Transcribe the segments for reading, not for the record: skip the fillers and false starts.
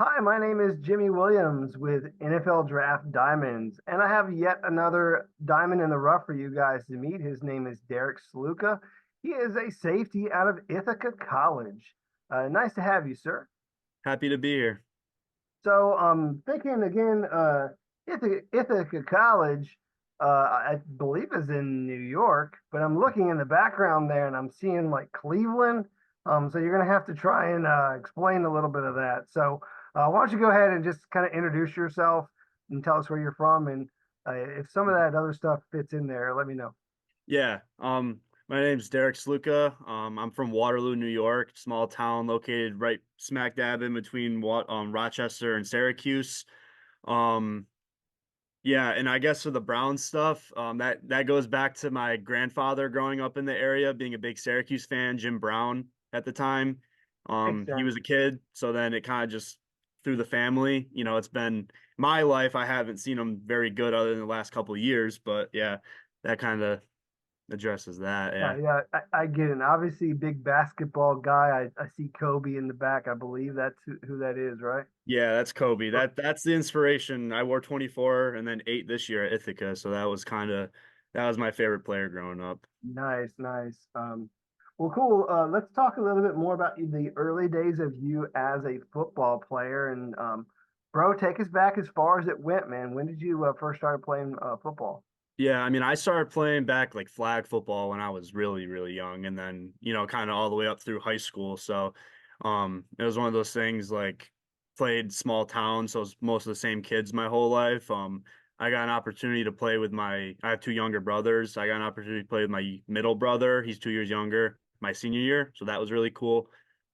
Hi, my name is Jimmy Williams with NFL Draft Diamonds, and I have yet another diamond in the rough for you guys to meet. His name is Derek Sluka. He is a safety out of Ithaca College. Nice to have you, sir. Happy to be here. So, thinking again, Ithaca College, I believe is in New York, but I'm looking in the background there and I'm seeing like Cleveland. So you're gonna have to try and explain a little bit of that. So, why don't you go ahead and just kind of introduce yourself and tell us where you're from, and if some of that other stuff fits in there, let me know. Yeah. My name's Derek Sluka. I'm from Waterloo, New York, small town located right smack dab in between Rochester and Syracuse. Um, yeah, and I guess for the Brown stuff, that goes back to my grandfather growing up in the area, being a big Syracuse fan, Jim Brown at the time. Makes He sense. was a kid, so then it kind of just through the family. It's been my life. I haven't seen him very good other than the last couple of years, but yeah, that kind of addresses that. Yeah, Yeah. yeah, I get it. And obviously, big basketball guy. I see Kobe in the back. I believe that's who that is, right? Yeah, that's Kobe. That's the inspiration. I wore 24 and then 8 this year at Ithaca, so that was my favorite player growing up. Nice, nice. Well, cool. Let's talk a little bit more about the early days of you as a football player. And bro, take us back as far as it went, man. When did you first start playing football? Yeah, I mean, I started playing back like flag football when I was really, really young, and then, kind of all the way up through high school. So, it was one of those things like played small town, so it's most of the same kids my whole life. I got an opportunity to play with I have two younger brothers. I got an opportunity to play with my middle brother. He's 2 years younger, my senior year. So that was really cool.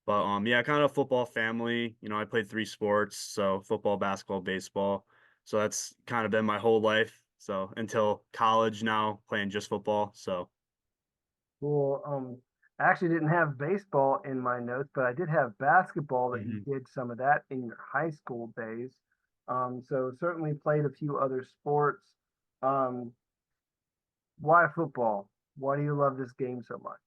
But yeah, kind of football family. I played three sports, so football, basketball, baseball. So that's kind of been my whole life. So until college now, playing just football. So Cool. I actually didn't have baseball in my notes, but I did have basketball that you mhm. did some of that in your high school days. So certainly played a few other sports. Um, why football? Why do you love this game so much?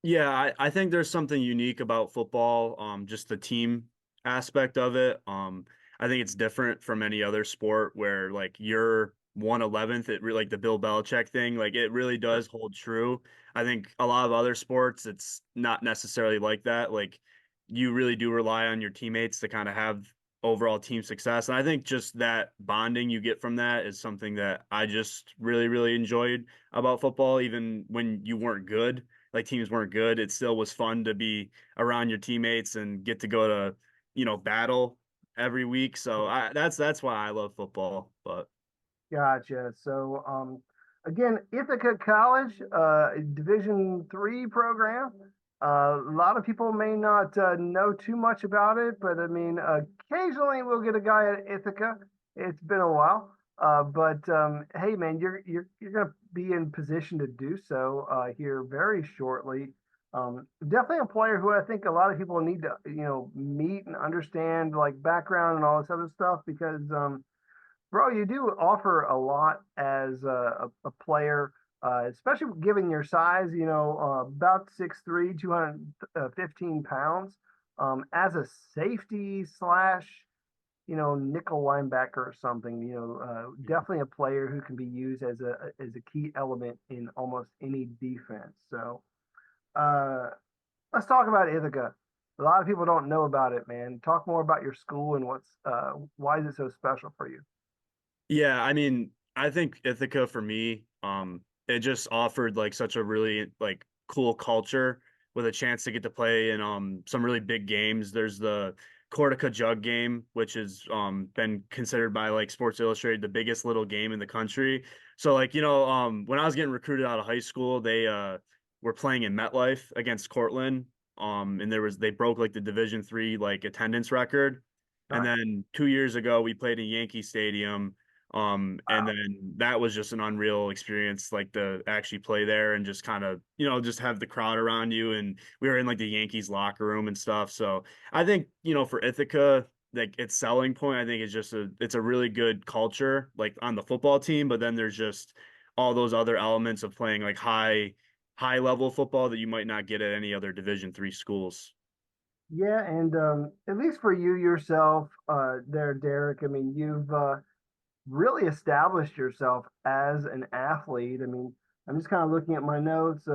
Yeah, I think there's something unique about football, just the team aspect of it. I think it's different from any other sport where like you're 1/11th, it really like the Bill Belichick thing, like it really does hold true. I think a lot of other sports, it's not necessarily like that. Like you really do rely on your teammates to kind of have overall team success. And I think just that bonding you get from that is something that I just really, really enjoyed about football, even when you weren't good like teams weren't good, it still was fun to be around your teammates and get to go to, battle every week. So that's why I love football. But Gotcha. So, again, Ithaca College, Division III program. A lot of people may not know too much about it, but I mean, occasionally we'll get a guy at Ithaca. It's been a while, but hey, man, you're going to be in position to do so here very shortly. Definitely a player who I think a lot of people need to, meet and understand, like background and all this other stuff, because bro, you do offer a lot as a player, especially given your size, about 6'3", 215 pounds. As a safety slash, nickel linebacker or something, definitely a player who can be used as a key element in almost any defense. So uh, let's talk about Ithaca. A lot of people don't know about it, man. Talk more about your school and why is it so special for you? yeah, I mean, I think Ithaca for me, it just offered like such a really like cool culture with a chance to get to play in some really big games. There's the Cortica Jug game, which has been considered by like Sports Illustrated the biggest little game in the country. So like, when I was getting recruited out of high school, they were playing in MetLife against Cortland. And they broke like the Division III like attendance record. And Nice. then 2 years ago we played in Yankee Stadium. And Wow. then that was just an unreal experience, like to actually play there and just kind of, just have the crowd around you. And we were in like the Yankees locker room and stuff. So I think, for Ithaca, like its selling point, I think is just it's a really good culture, like on the football team. But then there's just all those other elements of playing like high level football that you might not get at any other Division III schools. Yeah, and at least for you yourself, there, Derek, I mean, you've really established yourself as an athlete. I mean, I'm just kind of looking at my notes.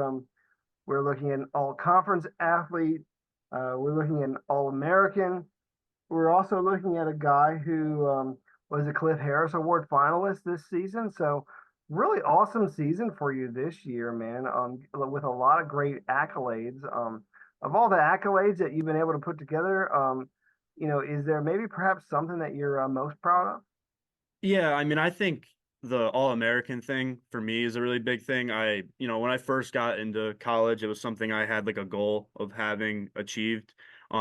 We're looking at an all conference athlete. We're looking at an all American. We're also looking at a guy who was a Cliff Harris Award finalist this season. So, really awesome season for you this year, man, with a lot of great accolades. Of all the accolades that you've been able to put together, is there maybe perhaps something that you're most proud of? Yeah, I mean, I think the All-American thing for me is a really big thing. When I first got into college, it was something I had like a goal of having achieved.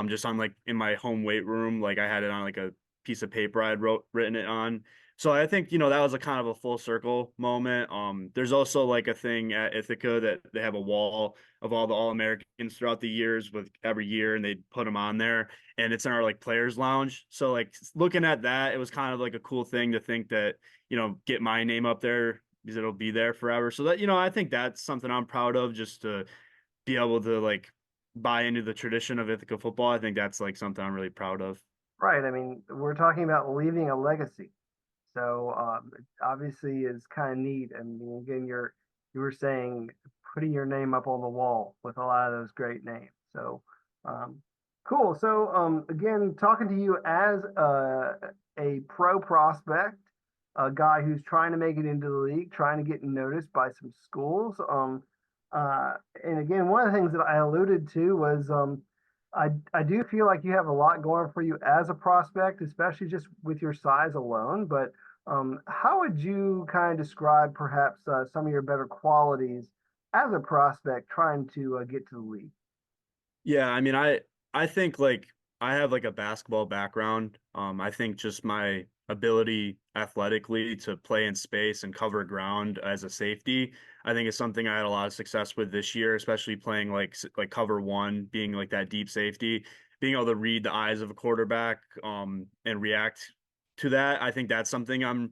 Just on like in my home weight room, like I had it on like a piece of paper I had written it on. So I think, that was a kind of a full circle moment. There's also like a thing at Ithaca that they have a wall of all the All-Americans throughout the years with every year, and they put them on there, and it's in our like players lounge. So like looking at that, it was kind of like a cool thing to think that, get my name up there because it'll be there forever. So that, I think that's something I'm proud of, just to be able to like buy into the tradition of Ithaca football. I think that's like something I'm really proud of. Right. I mean, we're talking about leaving a legacy. So it obviously is kind of neat. I mean, again, you were saying putting your name up on the wall with a lot of those great names. So um, cool. So again, talking to you as a pro prospect, a guy who's trying to make it into the league, trying to get noticed by some schools. Uh, and again, one of the things that I alluded to was I do feel like you have a lot going for you as a prospect, especially just with your size alone. But how would you kind of describe perhaps some of your better qualities as a prospect trying to get to the league? Yeah, I mean, I think like I have like a basketball background. I think just my ability athletically to play in space and cover ground as a safety, I think is something I had a lot of success with this year, especially playing like cover one, being like that deep safety, being able to read the eyes of a quarterback, and react to that. I think that's something I'm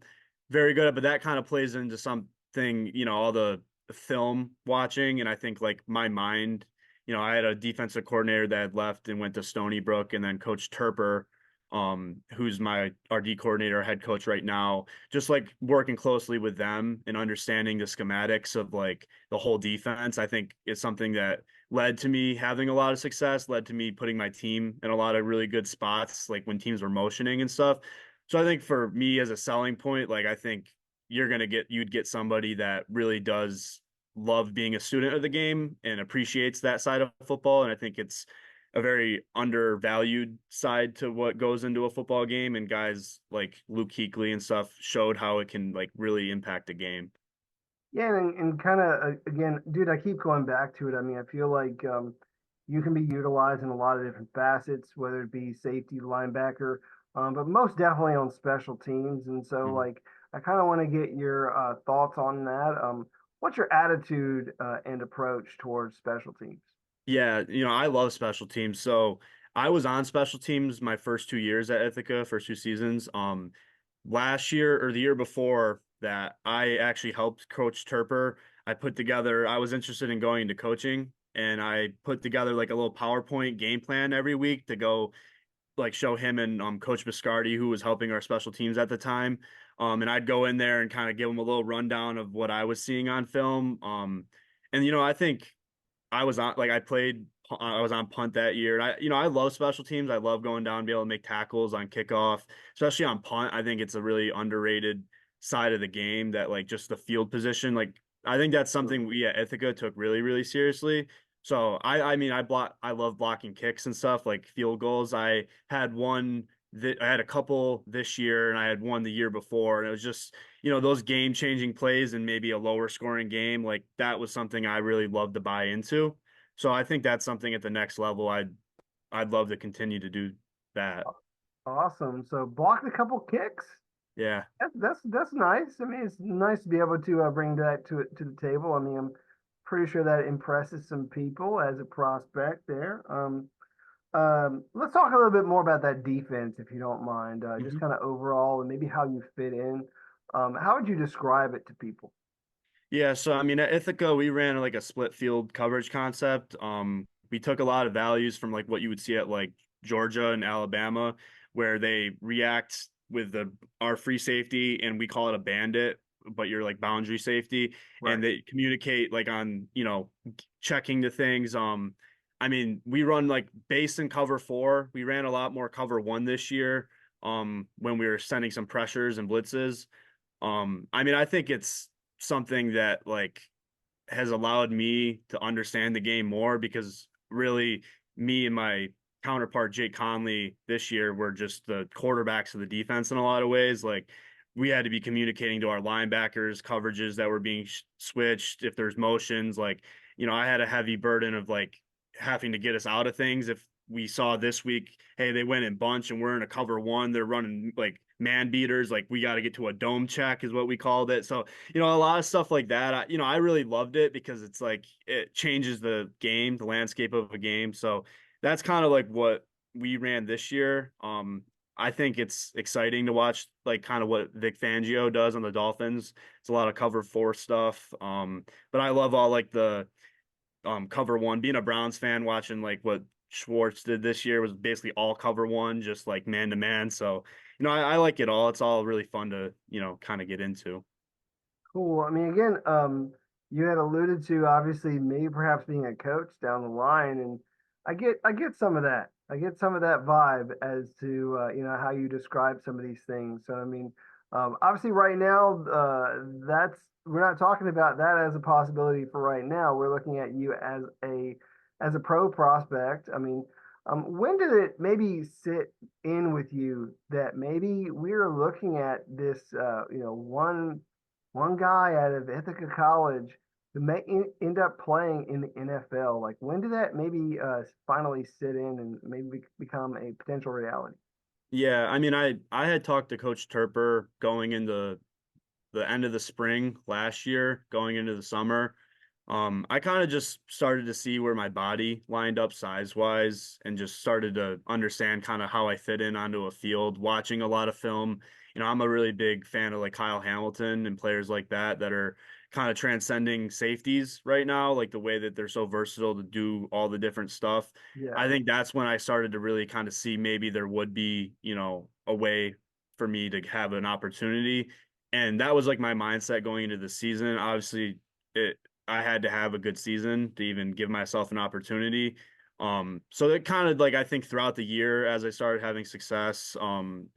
very good at, but that kind of plays into something, all the film watching, and I think like my mind, I had a defensive coordinator that had left and went to Stony Brook, and then Coach Turper, who's my RD coordinator, head coach right now, just like working closely with them and understanding the schematics of like the whole defense. I think it's something that led to me having a lot of success, led to me putting my team in a lot of really good spots, like when teams were motioning and stuff. So I think for me as a selling point, like I think you'd get somebody that really does love being a student of the game and appreciates that side of football. And I think it's a very undervalued side to what goes into a football game. And guys like Luke Kuechly and stuff showed how it can like really impact a game. Yeah, and kind of again, dude, I keep going back to it. I mean, I feel like you can be utilized in a lot of different facets, whether it be safety, linebacker, but most definitely on special teams. And so, Mhm. like, I kind of want to get your thoughts on that. What's your attitude and approach towards special teams? Yeah, I love special teams. So I was on special teams my first 2 years at Ithaca, first 2 seasons. Last year or the year before that, I actually helped Coach Turper. I was interested in going into coaching, and I put together like a little PowerPoint game plan every week to go like show him and Coach Biscardi, who was helping our special teams at the time. And I'd go in there and kind of give him a little rundown of what I was seeing on film. And I think I was on punt that year. And I love special teams. I love going down and be able to make tackles on kickoff, especially on punt. I think it's a really underrated side of the game, that like just the field position. Like I think that's something we at Ithaca took really, really seriously. So I mean, I love blocking kicks and stuff like field goals. I had a couple this year, and I had one the year before, and it was just, those game changing plays and maybe a lower scoring game, like that was something I really loved to buy into. So I think that's something at the next level I'd love to continue to do that. Awesome. So blocked a couple kicks. Yeah. That's nice. I mean, it's nice to be able to bring that to the table. I mean, I'm pretty sure that impresses some people as a prospect there. Let's talk a little bit more about that defense, if you don't mind. Just Mhm. kind of overall and maybe how you fit in. How would you describe it to people? Yeah, so I mean at Ithaca we ran like a split field coverage concept. we took a lot of values from like what you would see at like Georgia and Alabama, where they react with our free safety and we call it a bandit, but you're like boundary safety, and Right. they communicate like on, checking the things. I mean, we run like base and cover four. We ran a lot more cover one this year, when we were sending some pressures and blitzes. I mean, I think it's something that like has allowed me to understand the game more because really me and my counterpart Jake Conley this year were just the quarterbacks of the defense in a lot of ways. Like we had to be communicating to our linebackers coverages that were being switched if there's motions. Like, I had a heavy burden of like having to get us out of things if we saw this week, hey, they went in bunch and we're in a cover one, they're running like man beaters, like we got to get to a dome check is what we called it. So, a lot of stuff like that. I really loved it because it's like it changes the game, the landscape of a game. So that's kind of like what we ran this year. I think it's exciting to watch like kind of what Vic Fangio does on the Dolphins. It's a lot of cover four stuff. But I love all like the cover one. Being a Browns fan, watching like what Schwartz did this year was basically all cover one, just like man to man. So, I like it all. It's all really fun to, kind of get into. Cool. I mean, again, you had alluded to obviously maybe perhaps being a coach down the line, and I get some of that. I get some of that vibe as to how you describe some of these things. So I mean, obviously right now, that's we're not talking about that as a possibility for right now. We're looking at you as a pro prospect. I mean, when did it maybe sit in with you that maybe we're looking at this, one guy out of Ithaca College who may end up playing in the NFL? Like, when did that maybe finally sit in and maybe become a potential reality? Yeah, I mean, I had talked to Coach Turper going into the end of the spring last year, going into the summer. I kind of just started to see where my body lined up size wise and just started to understand kind of how I fit in onto a field, watching a lot of film. I'm a really big fan of like Kyle Hamilton and players like that are kind of transcending safeties right now, like the way that they're so versatile to do all the different stuff. Yeah, I think that's when I started to really kind of see maybe there would be, a way for me to have an opportunity. And that was like my mindset going into the season. Obviously, it I had to have a good season to even give myself an opportunity. So it kind of like I think throughout the year as I started having success,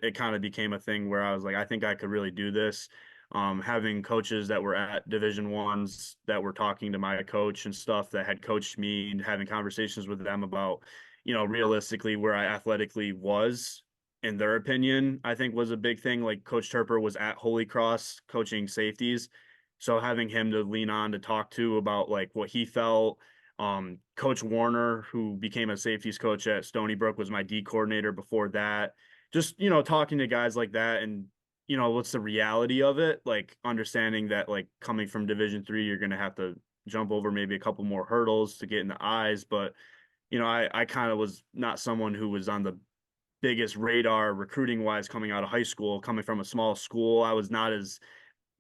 it kind of became a thing where I was like, I think I could really do this. Having coaches that were at Division Ones that were talking to my coach and stuff that had coached me and having conversations with them about, realistically where I athletically was in their opinion, I think was a big thing. Like Coach Turper was at Holy Cross coaching safeties. So having him to lean on to talk to about like what he felt. Coach Warner, who became a safeties coach at Stony Brook, was my D coordinator before that. Just, talking to guys like that and, what's the reality of it? Like understanding that like coming from Division 3, you're gonna have to jump over maybe a couple more hurdles to get in the eyes. But, I kind of was not someone who was on the biggest radar recruiting wise coming out of high school, coming from a small school. I was not as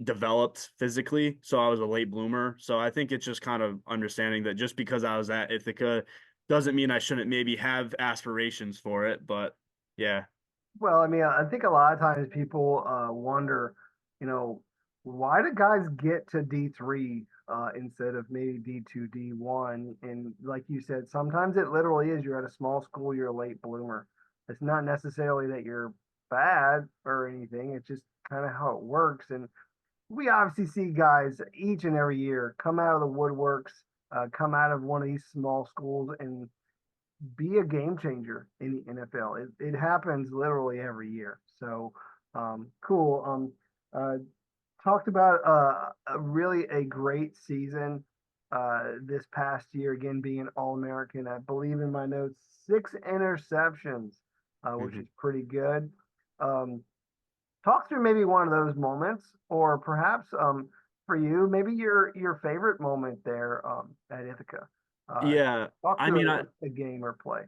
developed physically, so I was a late bloomer. So I think it's just kind of understanding that just because I was at Ithaca doesn't mean I shouldn't maybe have aspirations for it. But yeah. well, I mean, I think a lot of times people wonder, you know, why do guys get to D3 instead of maybe D2, D1? And like you said, sometimes it literally is you're at a small school, you're a late bloomer. It's not necessarily that you're bad or anything. It's just kind of how it works. And we obviously see guys each and every year come out of the woodworks, come out of one of these small schools and be a game changer in the NFL. It happens literally every year. So cool. Talked about really a great season this past year. Again, being an All American, I believe in my notes, 6 interceptions, which Mhm. is pretty good. Um, Talk through maybe one of those moments, or perhaps for you, maybe your favorite moment there at Ithaca. Uh, Yeah. Talk I through mean, a game or play.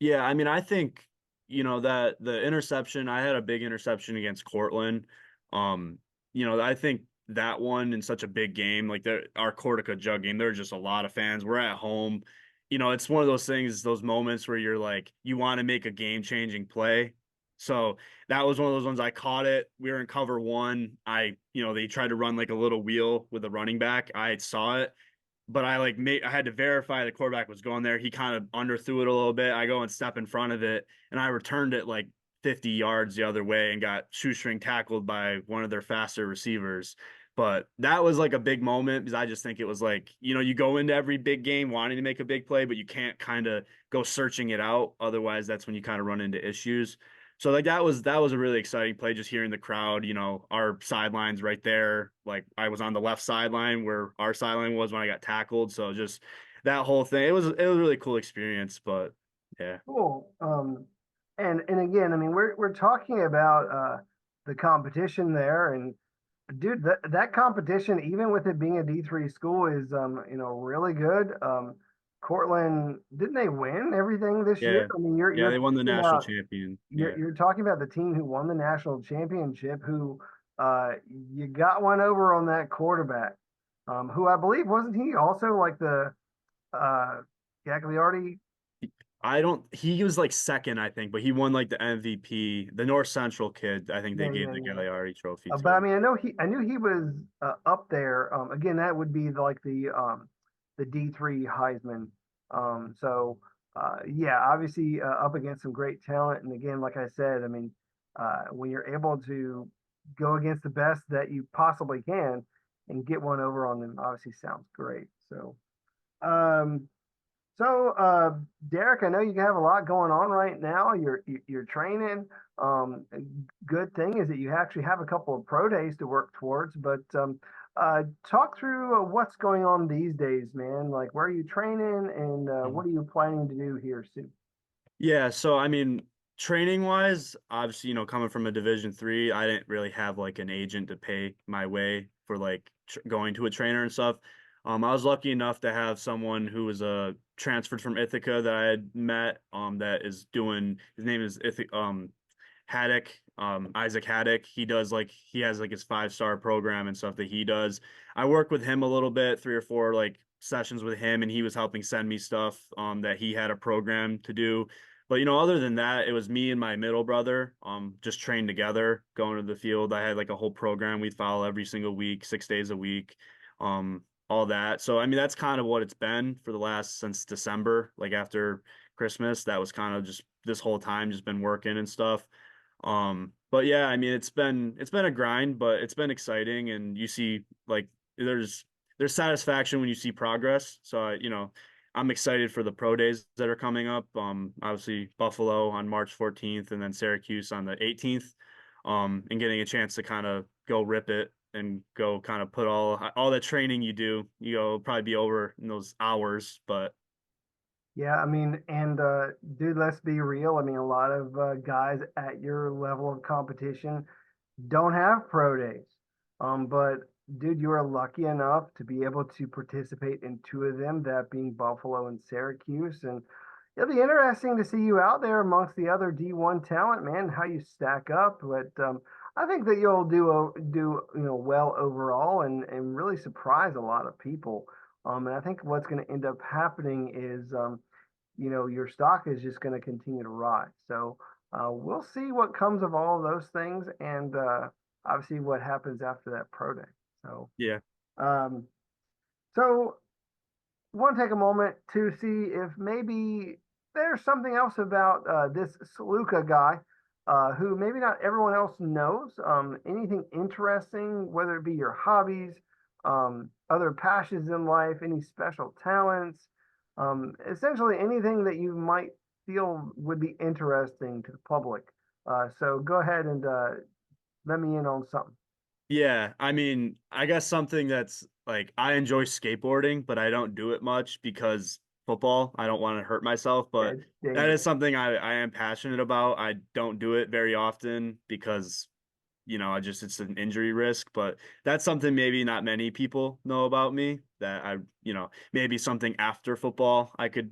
I think, that the interception, I had a big interception against Cortland. Um, I think that one in such a big game, like our Cortica Jug game, there are just a lot of fans. We're at home. it's one of those things, those moments where you're like, you want to make a game-changing play. So that was one of those ones. I caught it. We were in cover one. They tried to run like a little wheel with a running back. I saw it, but I had to verify the quarterback was going there. He kind of underthrew it a little bit. I go and step in front of it, and I returned it like 50 yards the other way and got shoestring tackled by one of their faster receivers. But that was like a big moment because I just think it was like, you go into every big game wanting to make a big play, but you can't kind of go searching it out. Otherwise, that's when you kind of run into issues. So like that was a really exciting play, just hearing the crowd, our sidelines right there. Like I was on the left sideline where our sideline was when I got tackled. So just that whole thing. It was a really cool experience, but yeah. Cool. And again, I mean, we're talking about the competition there, and dude, that competition, even with it being a D3 school, is really good. Cortland, didn't they win everything this year? Yeah. I mean, you're Yeah, you're they won the talking national about champion. you're Yeah. you're talking about the team who won the national championship, who you got one over on that quarterback, who I believe wasn't he also like the uh Gagliardi. I don't he was like second, I think, but he won like the MVP. The North Central kid, I think they Yeah, gave yeah, the yeah. Gagliardi trophy But I to. mean, I knew he was up there. Again, that would be like the D3 Heisman. So yeah, obviously up against some great talent. And again, like I said, I mean, when you're able to go against the best that you possibly can and get one over on them, obviously sounds great. Um, so, Derek, I know you have a lot going on right now. You're training. A good thing is that you actually have a couple of pro days to work towards. But talk through what's going on these days, man. Like, where are you training, and what are you planning to do here soon? Yeah, so I mean, training wise, obviously, coming from a Division 3, I didn't really have like an agent to pay my way for like going to a trainer and stuff. I was lucky enough to have someone who was transferred from Ithaca that I had met. That is doing. His name is Haddock, Isaac Haddock. He has like his 5-star program and stuff that he does. I worked with him a little bit, 3 or 4 like sessions with him, and he was helping send me stuff that he had a program to do. But other than that, it was me and my middle brother just trained together, going to the field. I had like a whole program we'd follow every single week, 6 days a week, all that. So I mean that's kind of what it's been for the last since December, like after Christmas. That was kind of just this whole time just been working and stuff. But yeah, I mean it's been a grind, but it's been exciting and you see like there's satisfaction when you see progress. So I'm excited for the pro days that are coming up. Obviously Buffalo on March 14th and then Syracuse on the 18th. And getting a chance to kind of go rip it and go kind of put all the training you do, probably be over in those hours, but Yeah, I mean, and dude, let's be real. I mean, a lot of guys at your level of competition don't have pro days. But dude, you are lucky enough to be able to participate in two of them, that being Buffalo and Syracuse. And it'll be interesting to see you out there amongst the other D1 talent, man, how you stack up. But I think that you'll do well overall and really surprise a lot of people. And I think what's going to end up happening is your stock is just going to continue to rise. So we'll see what comes of all of those things, and obviously what happens after that pro day. So, yeah. um, so want to take a moment to see if maybe there's something else about this Sluka guy who maybe not everyone else knows. Anything interesting, whether it be your hobbies, other passions in life, any special talents, essentially anything that you might feel would be interesting to the public. So go ahead and let me in on something. Yeah, I mean, I guess something that's like I enjoy skateboarding, but I don't do it much because football, I don't want to hurt myself, Yeah, but it's that is dangerous. something I am passionate about. I don't do it very often because, it's an injury risk, but that's something maybe not many people know about me that maybe something after football I could,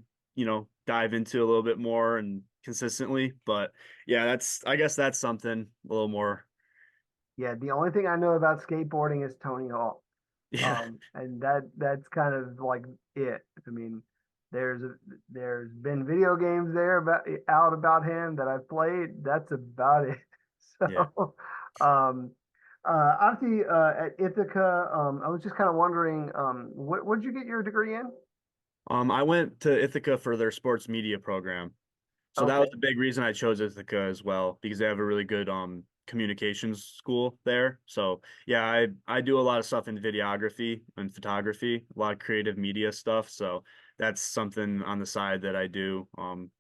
dive into a little bit more and consistently. But yeah, I guess that's something a little more. Yeah, the only thing I know about skateboarding is Tony Hawk. Yeah. And that's kind of like it. I mean, there's there's been video games there about him that I've played. That's about it. Yeah. So, um, obviously, at Ithaca, I was just kind of wondering, what did you get your degree in? I went to Ithaca for their sports media program. So that Okay, was a big reason I chose Ithaca as well, because they have a really good communications school there. So yeah, I do a lot of stuff in videography and photography, a lot of creative media stuff. So that's something on the side that I do.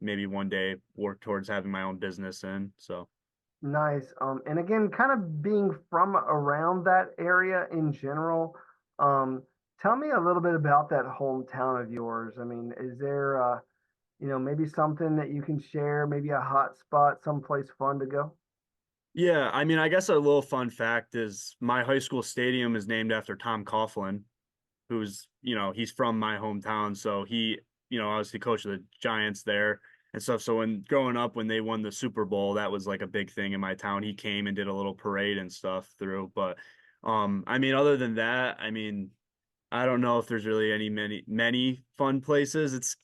Maybe one day work towards having my own business in. So nice. And again, kind of being from around that area in general, tell me a little bit about that hometown of yours. I mean, is there, maybe something that you can share, maybe a hot spot, someplace fun to go? yeah, I mean, I guess a little fun fact is my high school stadium is named after Tom Coughlin, who's, he's from my hometown. So he, I was the coach of the Giants there and stuff. So when growing up, when they won the Super Bowl, that was like a big thing in my town. He came and did a little parade and stuff through. But I mean, other than that, I mean, I don't know if there's really many fun places. It's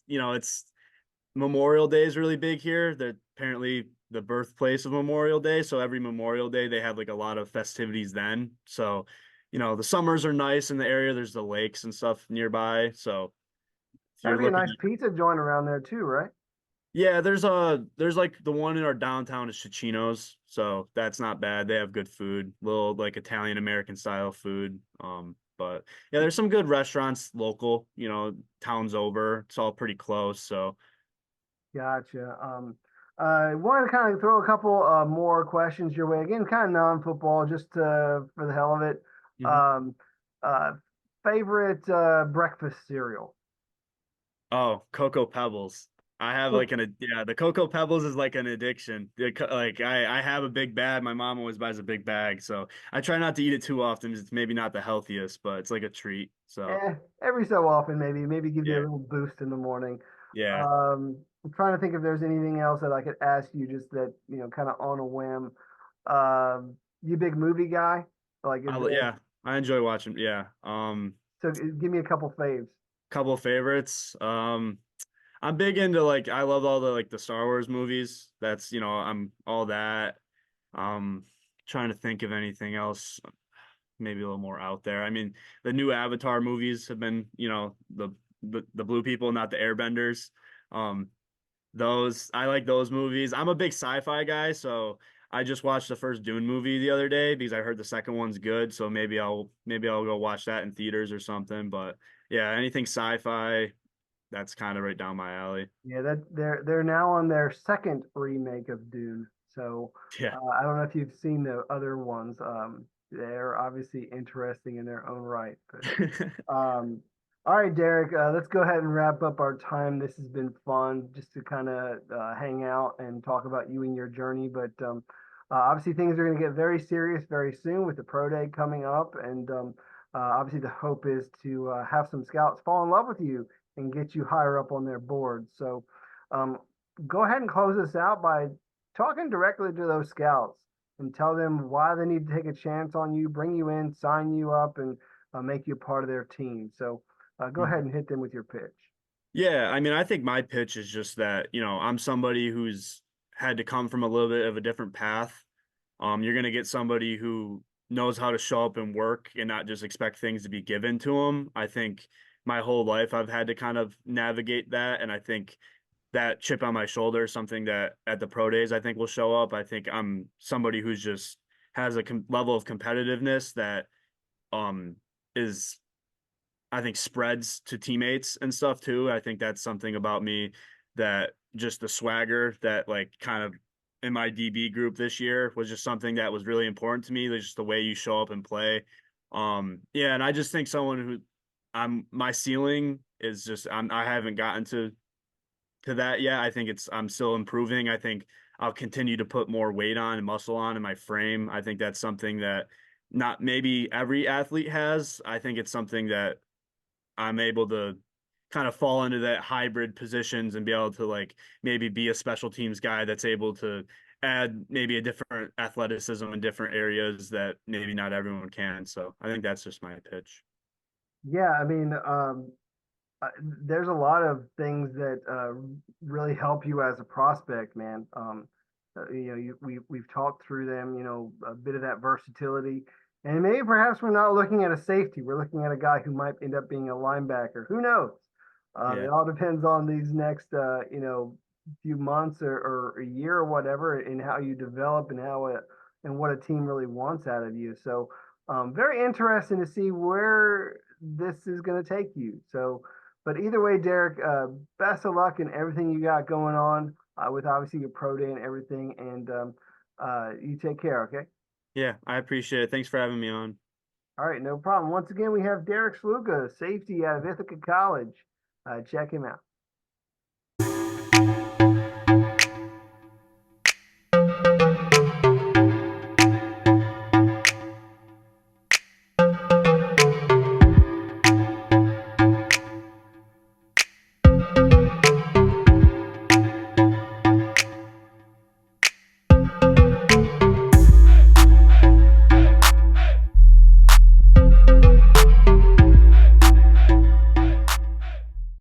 Memorial Day is really big here. They're apparently the birthplace of Memorial Day. So every Memorial Day, they have like a lot of festivities then. So, the summers are nice in the area. There's the lakes and stuff nearby. So if That'd you're be a looking nice at, pizza joint around there too, right? yeah, there's like the one in our downtown is Cicino's. So that's not bad. They have good food, little like Italian American style food. But yeah, there's some good restaurants local, towns over. It's all pretty close. So, Gotcha. I wanted to kind of throw a couple more questions your way. Again, kind of non-football, just for the hell of it. mhm. Um, uh, Favorite breakfast cereal? Oh, Cocoa Pebbles. I have like yeah, the Cocoa Pebbles is like an addiction. Like I have a big bag. My mom always buys a big bag, so I try not to eat it too often. It's maybe not the healthiest, but it's like a treat. So Every so often, maybe give you a yeah, little boost in the morning. yeah. I'm trying to think if there's anything else that I could ask you, just that kind of on a whim. You big movie guy? Like, is there? Yeah, I enjoy watching. Yeah. So give me a couple faves. Couple favorites. I'm big into like I love all the like the Star Wars movies. That's I'm all that. Um, Trying to think of anything else maybe a little more out there. I mean, the new Avatar movies have been, the blue people, not the airbenders. Um, those I like those movies. I'm a big sci-fi guy, so I just watched the first Dune movie the other day because I heard the second one's good, so maybe I'll go watch that in theaters or something. But yeah, anything sci-fi, that's kind of right down my alley. Yeah, that they're now on their second remake of Dune. So Yeah. I don't know if you've seen the other ones. They're obviously interesting in their own right. But all right, Derek, let's go ahead and wrap up our time. This has been fun just to kind of hang out and talk about you and your journey. But obviously, things are going to get very serious very soon with the pro day coming up, and obviously, the hope is to have some scouts fall in love with you and get you higher up on their board. So um, go ahead and close this out by talking directly to those scouts and tell them why they need to take a chance on you, bring you in, sign you up, and make you a part of their team. So go ahead and hit them with your pitch. Yeah, I mean, I think my pitch is just that, I'm somebody who's had to come from a little bit of a different path. You're going to get somebody who knows how to show up and work and not just expect things to be given to them. I think my whole life I've had to kind of navigate that. And I think that chip on my shoulder is something that at the pro days I think will show up. I think I'm somebody who's just has a level of competitiveness that um is I think spreads to teammates and stuff too. I think that's something about me that just the swagger that like kind of in my DB group this year was just something that was really important to me. There's just the way you show up and play. Yeah, and I just think someone who my ceiling is just I haven't gotten to that yet. I think I'm still improving. I think I'll continue to put more weight on and muscle on in my frame. I think that's something that not maybe every athlete has. I think it's something that I'm able to kind of fall into that hybrid positions and be able to like maybe be a special teams guy that's able to add maybe a different athleticism in different areas that maybe not everyone can. So I think that's just my pitch. Yeah, I mean, there's a lot of things that really help you as a prospect, man. We've talked through them. A bit of that versatility, and maybe perhaps we're not looking at a safety. We're looking at a guy who might end up being a linebacker. Who knows? It Yeah. all depends on these next, few months or a year or whatever, and how you develop and and what a team really wants out of you. So, very interesting to see where this is going to take you. So, but either way, Derek, best of luck in everything you got going on with obviously your pro day and everything. And you take care, okay? Yeah, I appreciate it. Thanks for having me on. All right, no problem. Once again, we have Derek Sluka, safety out of Ithaca College. Check him out.